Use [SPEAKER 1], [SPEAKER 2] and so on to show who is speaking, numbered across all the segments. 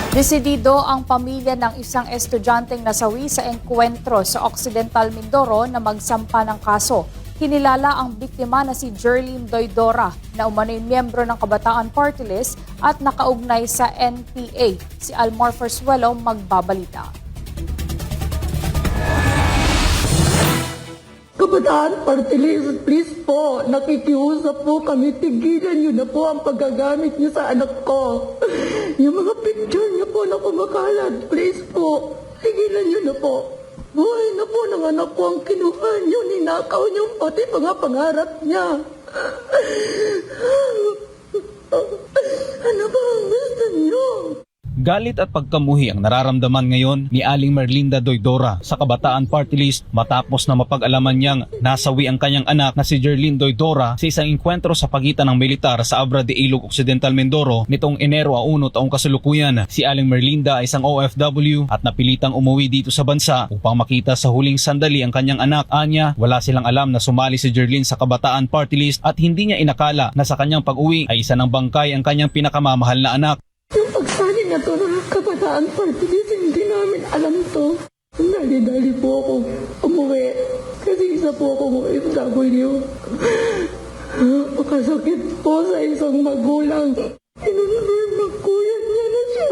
[SPEAKER 1] Desidido ang pamilya ng isang estudyanteng nasawi sa engkwentro sa Occidental Mindoro na magsampa ng kaso. Kinilala ang biktima na si Jerlyn Doidora na umano'y miyembro ng Kabataan Party List at nakaugnay sa NPA. Si Almar Fersuelo magbabalita.
[SPEAKER 2] Kabataan Party List, please po, nakikiusap po kami, tigilan niyo na po ang paggagamit niyo sa anak ko. Yung mga picture niyo po na kumakalat, please po, tigilan niyo na po. Buhay na po ng anak ko ang kinuha niyo, ninakaw niyo pati mga pangarap niya. Ano ba ang gusto niyo?
[SPEAKER 3] Galit at pagkamuhi ang nararamdaman ngayon ni Aling Merlinda Doidora sa Kabataan Party List matapos na mapag-alaman niyang nasawi ang kanyang anak na si Jerlyn Doidora sa isang engkwentro sa pagitan ng militar sa Abra de Ilog Occidental Mindoro nitong Enero 1 taong kasalukuyan. Si Aling Merlinda ay isang OFW at napilitang umuwi dito sa bansa upang makita sa huling sandali ang kanyang anak. Anya, wala silang alam na sumali si Jerlyn sa Kabataan Party List at hindi niya inakala na sa kanyang pag-uwi ay isa ng bangkay ang kanyang pinakamamahal na anak.
[SPEAKER 2] Yung pagsali na to ng Kabataan Party List, hindi namin alam to. Dali-dali po ako umuwi kasi isa po akong OFW. Makasakit po sa isang magulang. Inunod na kuya niya na siya.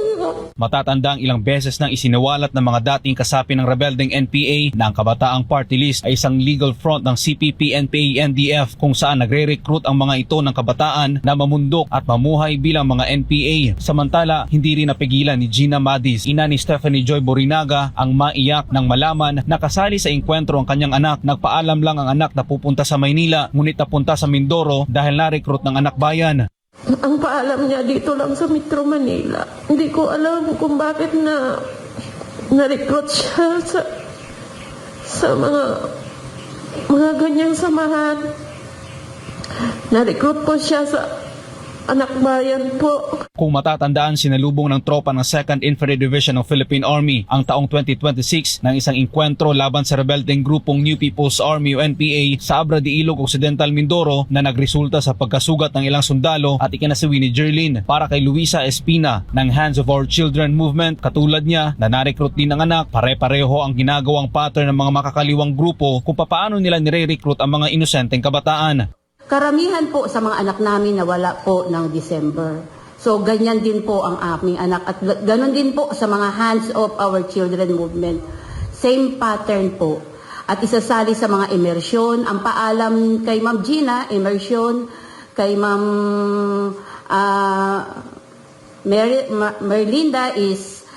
[SPEAKER 3] Matatanda ang ilang beses nang isinawalat ng mga dating kasapi ng rebeldeng NPA na ang Kabataang Party List ay isang legal front ng CPP, NPA, NDF kung saan nagre-recruit ang mga ito ng kabataan na mamundok at mamuhay bilang mga NPA. Samantala, hindi rin napigilan ni Gina Madis, ina ni Stephanie Joy Borinaga, ang maiyak nang malaman na kasali sa engkwentro ang kanyang anak. Nagpaalam lang ang anak na pupunta sa Maynila ngunit napunta sa Mindoro dahil na-recruit ng anak bayan.
[SPEAKER 2] Ang paalam niya dito lang sa Metro Manila. Hindi ko alam kung bakit na-recruit siya sa mga ganyang samahan. Na-recruit po siya sa anak bayan po.
[SPEAKER 3] Kung matatandaan, sinalubong ng tropa ng 2nd Infantry Division ng Philippine Army ang taong 2026 ng isang engkwentro laban sa rebeldeng grupong New People's Army o NPA sa Abra de Ilog Occidental Mindoro na nagresulta sa pagkasugat ng ilang sundalo at ikinasawi ni Jerlyn. Para kay Luisa Espina ng Hands of Our Children Movement, katulad niya na na-recruit din ng anak, pare-pareho ang ginagawang pattern ng mga makakaliwang grupo kung paano nila nire-recruit ang mga inosenteng kabataan.
[SPEAKER 4] Karamihan po sa mga anak namin na wala po ng December. So ganyan din po ang aming anak at ganon din po sa mga Hands of Our Children Movement. Same pattern po. At isasali sa mga immersion. Ang paalam kay Ma'am Gina, immersion. Kay Ma'am Merlinda is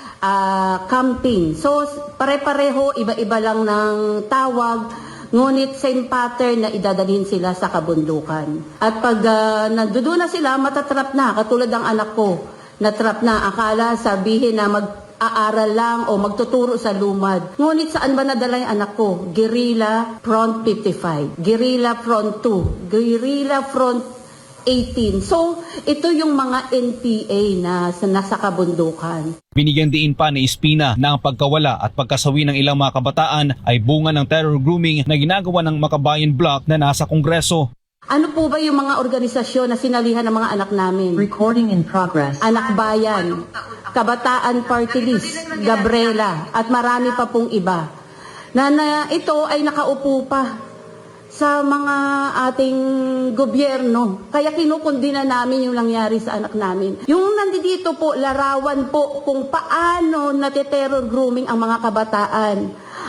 [SPEAKER 4] camping. So pare-pareho, iba-iba lang ng tawag. Ngunit same pattern na idadalhin sila sa kabundukan. At pag nandoon na sila, matatrap na. Katulad ng anak ko, natrap na. Akala sabihin na mag-aaral lang o magtuturo sa lumad. Ngunit saan ba nadala yung anak ko? Guerrilla Front 55, Guerrilla Front 2, Guerrilla Front 18. So, ito yung mga NPA na nasa kabundukan.
[SPEAKER 3] Binigyan diin pa ni Espina na ang pagkawala at pagkasawi ng ilang mga kabataan ay bunga ng terror grooming na ginagawa ng Makabayan Bloc na nasa Kongreso.
[SPEAKER 4] Ano po ba yung mga organisasyon na sinalihan ng mga anak namin?
[SPEAKER 5] Recording in progress.
[SPEAKER 4] Anak Bayan, Kabataan Party List, Gabriela, at marami pa pong iba. Na ito ay nakaupo pa sa mga ating gobyerno. Kaya kinukundina namin yung nangyari sa anak namin. Yung nandito po, larawan po kung paano natiterror grooming ang mga kabataan.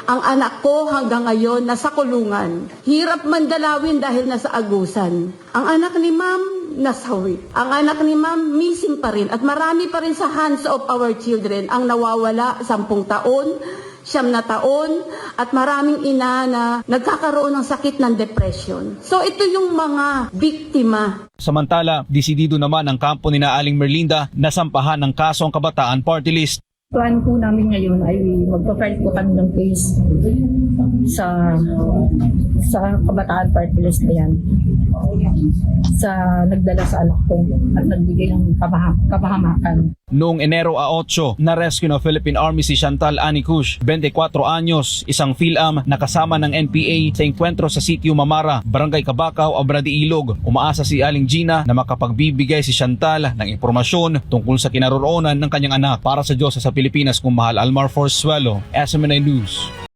[SPEAKER 4] Ang anak ko hanggang ngayon nasa kulungan. Hirap man dalawin dahil nasa agusan. Ang anak ni Ma'am nasawi. Ang anak ni Ma'am missing pa rin. At marami pa rin sa Hands of Our Children ang nawawala 10 taon, 9 taon, at maraming ina na nagkakaroon ng sakit ng depression. So ito yung mga biktima.
[SPEAKER 3] Samantala, desidido naman ang kampo ni Aling Merlinda na sampahan ng kaso ang Kabataan Party List.
[SPEAKER 6] Plan po namin ngayon ay magpa-file po kami ng case
[SPEAKER 5] sa kabataan party list na yan, sa nagdala sa anak ko at nagbigay ng kapahamakan.
[SPEAKER 3] Noong Enero 8, na-rescue ng Philippine Army si Chantal Anicush, 24 anyos, isang PhilAm na kasama ng NPA sa engkwentro sa sitio Mamara, Barangay Cabacao, Abradi Ilog. Umaasa si Aling Gina na makapagbibigay si Chantal ng impormasyon tungkol sa kinaroroonan ng kanyang anak. Para sa Diyos sa Pilipinas, kung mahal Almar Forzuelo, SMNI News.